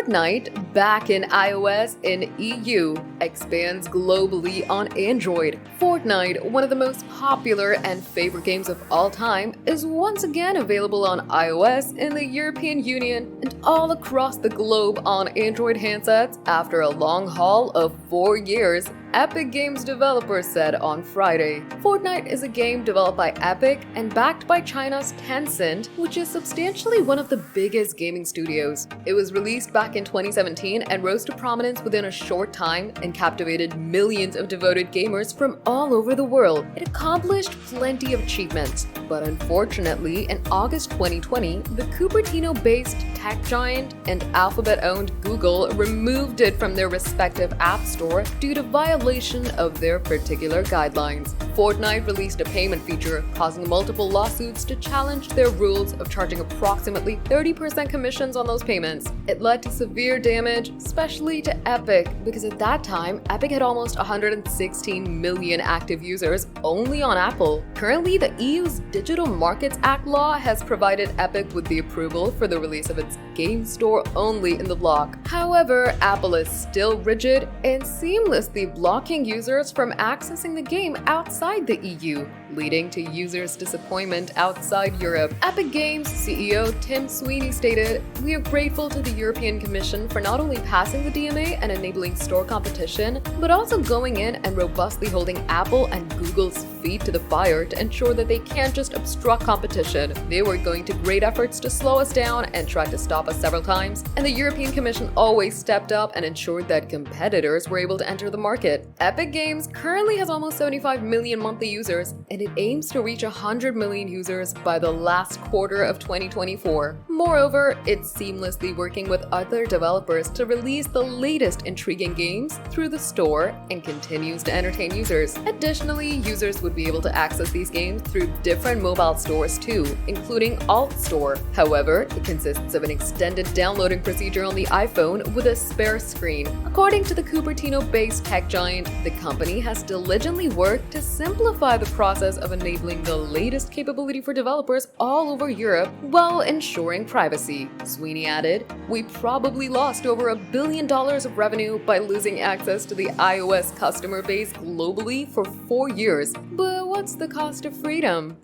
Fortnite, back in iOS and EU, expands globally on Android. Fortnite, one of the most popular and favorite games of all time, is once again available on iOS in the European Union and all across the globe on Android handsets after a long haul of 4 years, Epic Games developers said on Friday. Fortnite is a game developed by Epic and backed by China's Tencent, which is substantially one of the biggest gaming studios. It was released back in 2017 and rose to prominence within a short time and captivated millions of devoted gamers from all over the world. It accomplished plenty of achievements, but unfortunately, in August 2020, the Cupertino-based tech giant and Alphabet-owned Google removed it from their respective app store due to violation of their particular guidelines. Fortnite released a payment feature, causing multiple lawsuits to challenge their rules of charging approximately 30% commissions on those payments. It led to severe damage, especially to Epic, because at that time, Epic had almost 116 million active users only on Apple. Currently, the EU's Digital Markets Act law has provided Epic with the approval for the release of its game store only in the bloc. However, Apple is still rigid and seamlessly blocking users from accessing the game outside the EU, leading to users' disappointment outside Europe. Epic Games CEO Tim Sweeney stated, "We are grateful to the European Commission for not only passing the DMA and enabling store competition, but also going in and robustly holding Apple and Google's feet to the fire to ensure that they can't just obstruct competition. They were going to great efforts to slow us down and tried to stop us several times, and the European Commission always stepped up and ensured that competitors were able to enter the market." Epic Games currently has almost 75 million monthly users, and it aims to reach 100 million users by the last quarter of 2024. Moreover, it's seamlessly working with other developers to release the latest intriguing games through the store and continues to entertain users. Additionally, users would be able to access these games through different mobile stores too, including Alt Store. However, it consists of an extended downloading procedure on the iPhone with a spare screen. According to the Cupertino-based tech giant, the company has diligently worked to simplify the process of enabling the latest capability for developers all over Europe while ensuring privacy. Sweeney added, "We probably lost over $1 billion of revenue by losing access to the iOS customer base globally for 4 years. But what's the cost of freedom?"